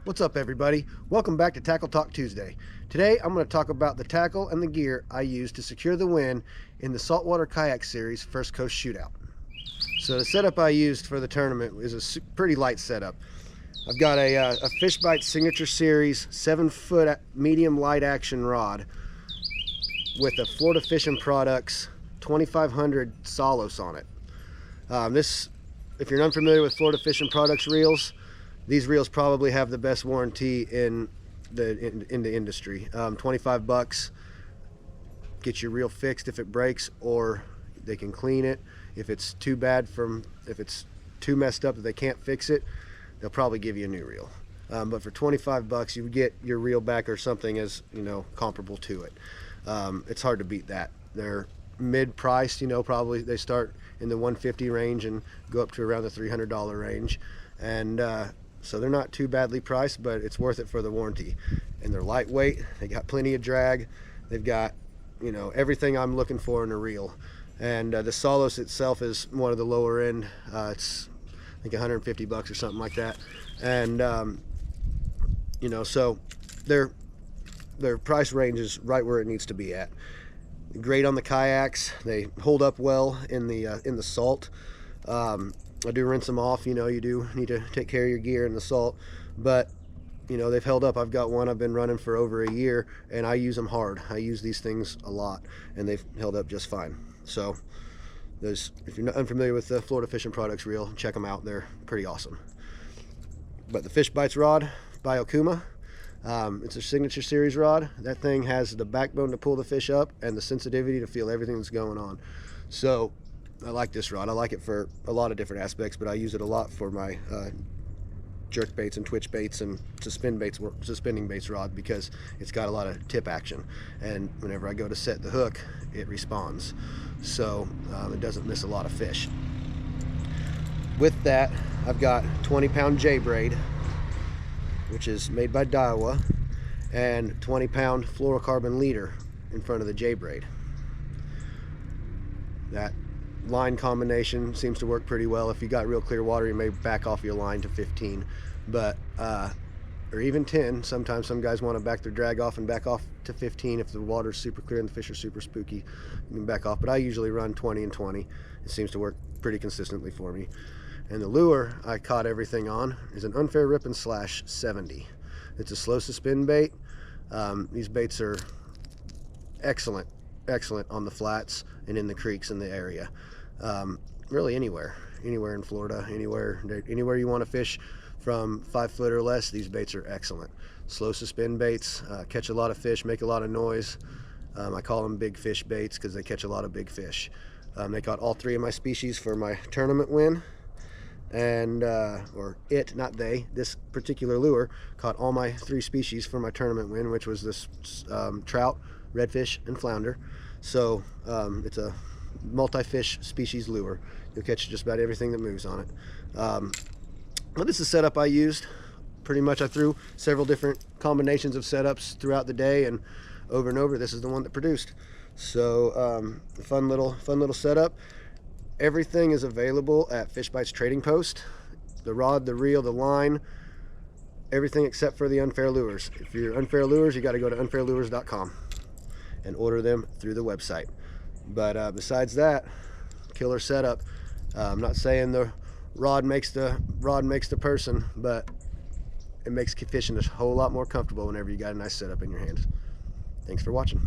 What's up, everybody? Welcome back to Tackle Talk Tuesday. Today I'm going to talk about the tackle and the gear I used to secure the win in the Saltwater Kayak Series First Coast Shootout. So the setup I used for the tournament is a pretty light setup. I've got a Fishbites Signature Series 7-foot medium light action rod with a Florida Fishing Products 2500 Salos on it. If you're unfamiliar with Florida Fishing Products reels, these reels probably have the best warranty in the industry. 25 bucks, get your reel fixed if it breaks, or they can clean it. If it's too messed up that they can't fix it, they'll probably give you a new reel. But for 25 bucks, you would get your reel back or something as comparable to it. It's hard to beat that. They're mid-priced, probably they start in the $150 range and go up to around the $300 range, and so they're not too badly priced, but it's worth it for the warranty. And they're lightweight, they got plenty of drag, they've got everything I'm looking for in a reel. And the Salos itself is one of the lower end. It's I think 150 bucks or something like that. And so their price range is right where it needs to be at. Great on the kayaks, they hold up well in the salt. I do rinse them off. You do need to take care of your gear in the salt, but they've held up. I've got one I've been running for over a year, and I use them hard. I use these things a lot, and they've held up just fine. So if you're not unfamiliar with the Florida Fishing Products reel, check them out. They're pretty awesome. But the Fishbites rod by Okuma, it's a Signature Series rod. That thing has the backbone to pull the fish up and the sensitivity to feel everything that's going on. So I like this rod. I like it for a lot of different aspects, but I use it a lot for my jerk baits and twitch baits and suspending baits rod, because it's got a lot of tip action, and whenever I go to set the hook, it responds, so it doesn't miss a lot of fish. With that, I've got 20-pound J-Braid, which is made by Diawa, and 20-pound Florocarbon leader in front of the J-Braid. That line combination seems to work pretty well. If you got real clear water, you may back off your line to 15, but or even 10. Sometimes some guys want to back their drag off and back off to 15. If the water's super clear and the fish are super spooky, you can back off, but I usually run 20 and 20. It seems to work pretty consistently for me. And the lure I caught everything on is an Unfair Rip and Slash 70. It's a slow suspend bait. These baits are excellent on the flats and in the creeks in the area. Really anywhere in Florida, anywhere you want to fish from 5 foot or less, these baits are excellent. Slow suspend baits, catch a lot of fish, make a lot of noise. I call them big fish baits because they catch a lot of big fish. They caught all 3 of my species for my tournament win, and this particular lure caught all my 3 species for my tournament win, which was this trout, redfish, and flounder. So it's a multi-fish species lure. You'll catch just about everything that moves on it. But this is the setup I used. Pretty much I threw several different combinations of setups throughout the day, and over this is the one that produced. So fun little setup. Everything is available at Fishbites Trading Post. The rod, the reel, the line, everything except for the Unfair Lures. If you're Unfair Lures, you got to go to unfairlures.com and order them through the website. But besides that, killer setup. I'm not saying the rod makes the person, but it makes fishing a whole lot more comfortable whenever you got a nice setup in your hands. Thanks for watching.